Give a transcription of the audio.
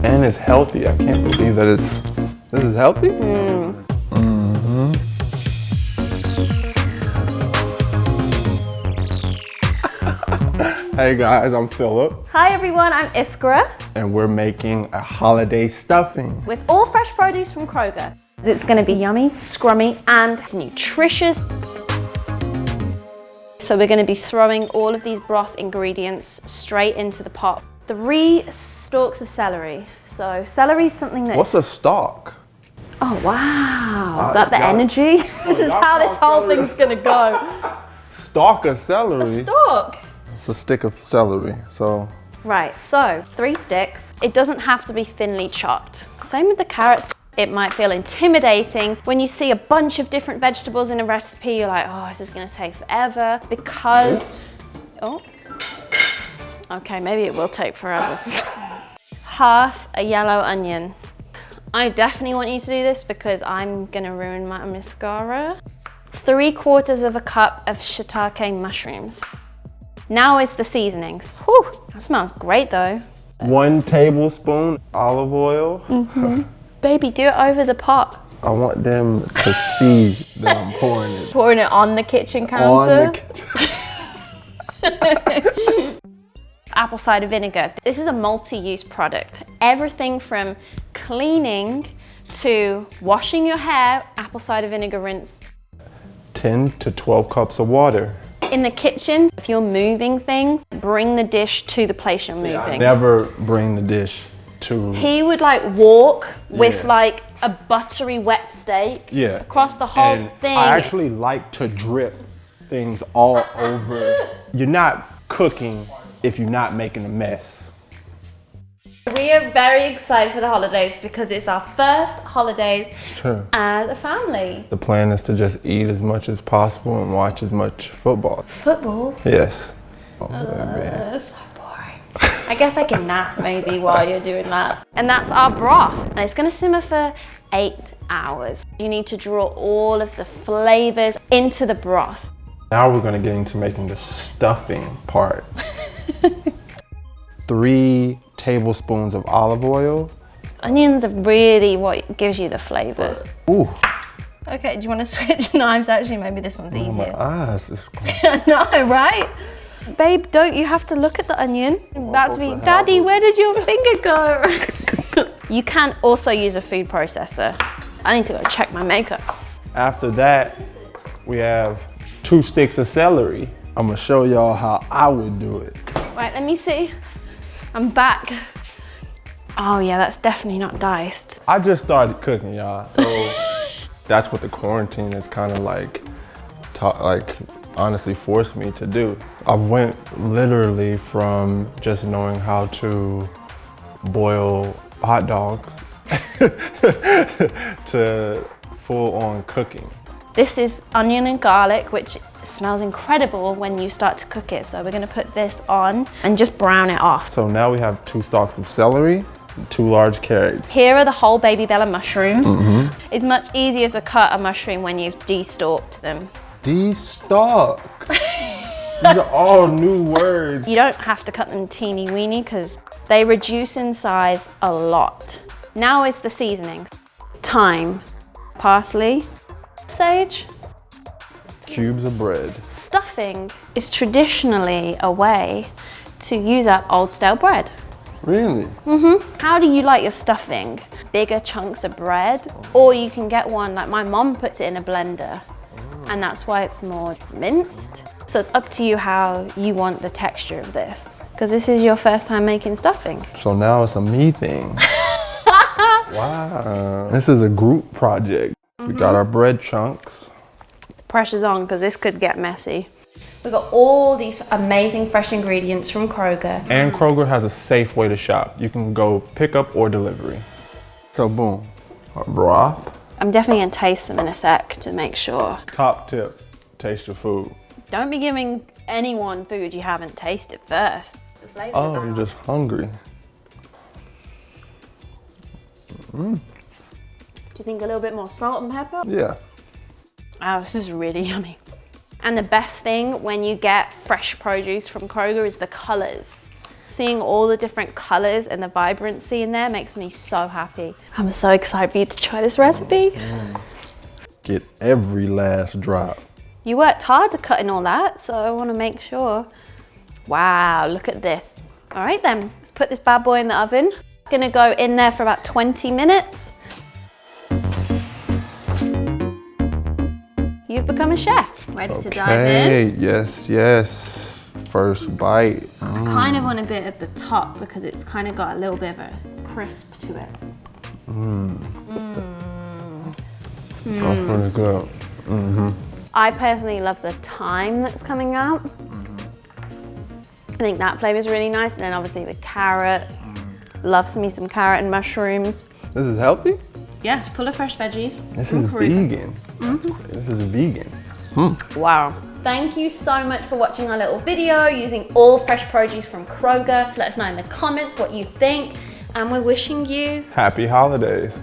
And it's healthy. I can't believe that this is healthy. Hey guys, I'm Philip. Hi everyone, I'm Iskra. And we're making a holiday stuffing. With all fresh produce from Kroger. It's gonna be yummy, scrummy, and nutritious. So we're gonna be throwing all of these broth ingredients straight into the pot. 3 stalks of celery. So celery is something that... What's a stalk? Oh wow, is that the energy? This is how this whole thing's gonna go. Stalk of celery? A stalk? It's a stick of celery, so... Right, so 3 sticks. It doesn't have to be thinly chopped. Same with the carrots. It might feel intimidating when you see a bunch of different vegetables in a recipe. You're like, oh, this is gonna take forever because... Oh, okay, maybe it will take forever. Half a yellow onion. I definitely want you to do this because I'm gonna ruin my mascara. 3/4 cup of shiitake mushrooms. Now is the seasonings. Whew, that smells great though. 1 tablespoon olive oil. Baby, do it over the pot. I want them to see that I'm pouring it. Pouring it on the kitchen counter. On the kitchen. Apple cider vinegar. This is a multi-use product. Everything from cleaning to washing your hair, apple cider vinegar rinse. 10 to 12 cups of water. In the kitchen, if you're moving things, bring the dish to the place you're moving. I never bring the dish to... He would like walk with like a buttery wet steak across the whole thing. I actually like to drip things all over. You're not cooking if you're not making a mess. We are very excited for the holidays because it's our first holidays as a family. The plan is to just eat as much as possible and watch as much football. Football? Yes. That's so boring. I guess I can nap maybe while you're doing that. And that's our broth. And it's gonna simmer for 8 hours. You need to draw all of the flavors into the broth. Now we're gonna get into making the stuffing part. 3 tablespoons of olive oil. Onions are really what gives you the flavor. Ooh. Okay, do you want to switch knives? Actually, maybe this one's easier. My eyes is I know, right? Babe, don't you have to look at the onion? I'm about to be, Daddy, where did your finger go? You can also use a food processor. I need to go check my makeup. After that, we have 2 sticks of celery. I'm gonna show y'all how I would do it. Right, let me see. I'm back. Oh yeah, that's definitely not diced. I just started cooking, y'all. So that's what the quarantine is kind of like honestly forced me to do. I went literally from just knowing how to boil hot dogs to full on cooking. This is onion and garlic, which smells incredible when you start to cook it. So we're gonna put this on and just brown it off. So now we have 2 stalks of celery, 2 large carrots. Here are the whole baby bella mushrooms. It's much easier to cut a mushroom when you've de-stalked them. De-stalk? These are all new words. You don't have to cut them teeny weeny because they reduce in size a lot. Now is the seasonings. Thyme, parsley, sage. Cubes of bread. Stuffing is traditionally a way to use up old stale bread. Really? How do you like your stuffing? Bigger chunks of bread? Or you can get one like my mom puts it in a blender and that's why it's more minced. So it's up to you how you want the texture of this. Because this is your first time making stuffing. So now it's a me thing. Wow. This is a group project. We got our bread chunks. Pressure's on because this could get messy. We've got all these amazing fresh ingredients from Kroger. And Kroger has a safe way to shop. You can go pick up or delivery. So boom, our broth. I'm definitely gonna taste them in a sec to make sure. Top tip, taste your food. Don't be giving anyone food you haven't tasted first. Oh, you're just hungry. Do you think a little bit more salt and pepper? Yeah. Oh, this is really yummy. And the best thing when you get fresh produce from Kroger is the colors. seeing all the different colors and the vibrancy in there makes me so happy. I'm so excited for you to try this recipe. Get every last drop. You worked hard to cut in all that, so I want to make sure. Wow, look at this. All right then, let's put this bad boy in the oven. It's gonna go in there for about 20 minutes. You've become a chef. Ready to dive in? Yes, yes. First bite. I kind of want a bit at the top because it's kind of got a little bit of a crisp to it. That's pretty good. I personally love the thyme that's coming out. I think that flavor is really nice. And then obviously the carrot. Loves me some carrot and mushrooms. This is healthy? Yeah, full of fresh veggies. This is vegan. This is vegan. Wow. Thank you so much for watching our little video using all fresh produce from Kroger. Let us know in the comments what you think. And we're wishing you Happy holidays.